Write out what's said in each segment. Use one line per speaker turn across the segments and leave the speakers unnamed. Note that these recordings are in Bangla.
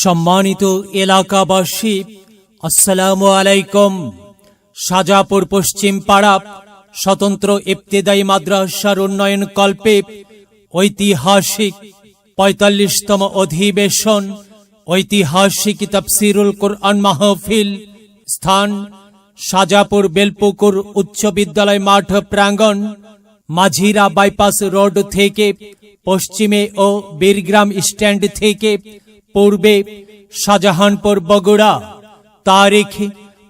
সম্মানিত এলাকাবাসী, আসসালামু আলাইকুম। শাহজাপুর পশ্চিম পাড়া স্বতন্ত্র ইবতেদায়ী মাদ্রাসার উন্নয়ন কল্পে ঐতিহাসিক ৪৫তম অধিবেশন ঐতিহাসিক তাফসিরুল কুরআন মাহফিল। স্থান শাহজাপুর বেলপুকুর উচ্চ বিদ্যালয় মাঠ প্রাঙ্গণ, মাঝিরা বাইপাস রোড থেকে পশ্চিমে ও বীরগ্রাম স্ট্যান্ড থেকে পূর্বে, শাহজাহানপুর বগুড়া। তারিখ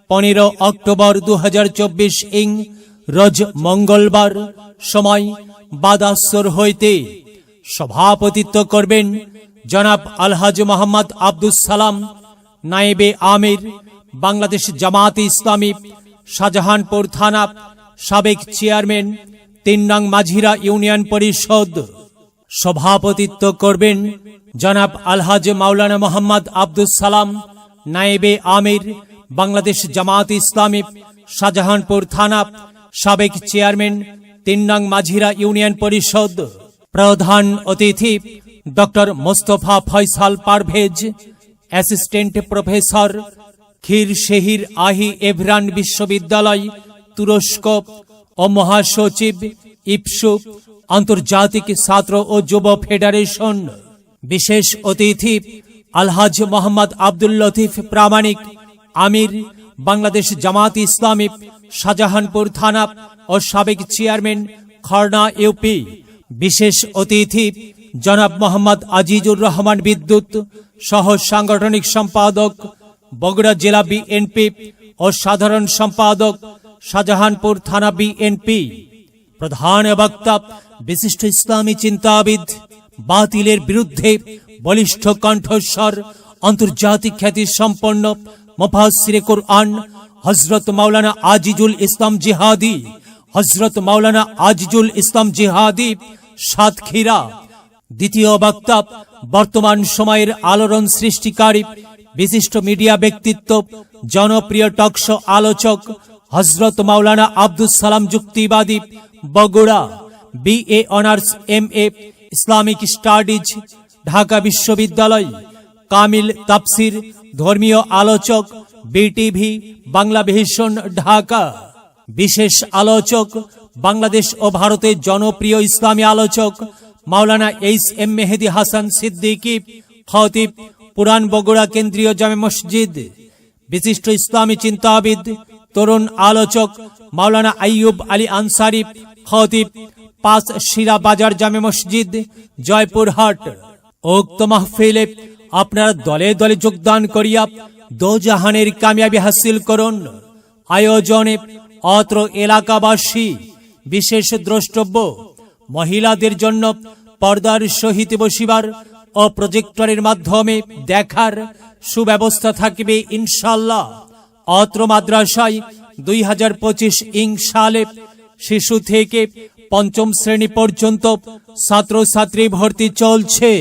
১৫ অক্টোবর ২০২৪ ইং রোজ মঙ্গলবার। সময় বাদাসর হইতে। সভাপতিত্ব করবেন জনাব আলহাজ মোহাম্মদ আব্দুস সালাম, নায়েবে আমির, বাংলাদেশ জামাতে ইসলামী শাহজাহানপুর থানা, সাবেক চেয়ারম্যান ৩ নং মাঝিরা ইউনিয়ন পরিষদ। সভাপতিত্ব করবেন জনাব আলহাজ মাওলানা মোহাম্মদ আব্দুস সালাম, নায়েবে আমির, বাংলাদেশ জামাতে ইসলামী শাহজাহানপুর থানা, সাবেক চেয়ারম্যান ৩ নং মাঝিরা ইউনিয়ন পরিষদ। প্রধান অতিথি doctor Mostafa Faisal Parvez, assistant professor, Kirsehir Ahi Evran বিশ্ববিদ্যালয়, তুরস্ক ও মহাসচিব ইপসু, আন্তর্জাতিক ছাত্র ও যুব ফেডারেশন। বিশেষ অতিথি আলহাজ মোহাম্মদ আব্দুল লতিফ প্রামাণিক, আমির, বাংলাদেশ জামাতে ইসলামী শাহজাহানপুর থানা ও সাবেক চেয়ারম্যান খড়না ইউপি। বিশেষ অতিথি জনাব মোহাম্মদ আজিজুর রহমান বিদ্যুৎ, সহ সাংগঠনিক সম্পাদক বগুড়া জেলা বিএনপি ও সাধারণ সম্পাদক শাহজাহানপুর থানা বিএনপি। প্রধান বক্তা বিশিষ্ট ইসলামী চিন্তাবিদ, বাতিলের বিরুদ্ধে বলিষ্ঠ কণ্ঠস্বর, আন্তর্জাতিক খ্যাতি সম্পন্ন মুফাসসিরে কুরআন হযরত মাওলানা আজিজুল ইসলাম জিহাদি, হযরত মাওলানা আজিজুল ইসলাম জিহাদি সাতক্ষীরা। দ্বিতীয় বক্তা বর্তমান সময়ের আলোড়ন সৃষ্টিকারী বিশিষ্ট মিডিয়া ব্যক্তিত্ব, জনপ্রিয় টকশো আলোচক হযরত মাওলানা আব্দুস সালাম যুক্তিবাদী, Bogura, BA honours MA Islamic studies, Dhaka বিশ্ববিদ্যালয়। কামিল তাফসির, ধর্মীয় আলোচক, বিটিভি, বাংলা ভিশন, ঢাকা। বিশেষ আলোচক বাংলাদেশ ও ভারতের জনপ্রিয় ইসলামী আলোচক মাওলানা HM মেহেদী হাসান সিদ্দিকী, খতিব, পুরান বগুড়া কেন্দ্রীয় জামে মসজিদ। বিশিষ্ট ইসলামী চিন্তাবিদ, তরুণ আলোচক মাওলানা আইয়ুব আলী আনসারী, খতিব, ৫ শিরা বাজার জামে মসজিদ, জয়পুরহাট। উক্ত মাহফিলে আপনারা দলে দলে যোগদান করিয়া দোজাহানের কামিয়াবি হাসিল করুন। আয়োজনে অত্র এলাকাবাসী, বিশেষ দ্রষ্টব্য, মহিলাদের জন্য পর্দার সহিত বসিবার ও প্রজেক্টরের মাধ্যমে দেখার সুব্যবস্থা থাকবে ইনশাআল্লাহ। অত্র মাদ্রাসায় ২০২৫ ইং সালে শিশু থেকে ৫ম শ্রেণী পর্যন্ত ছাত্রছাত্রী ভর্তি চলছে।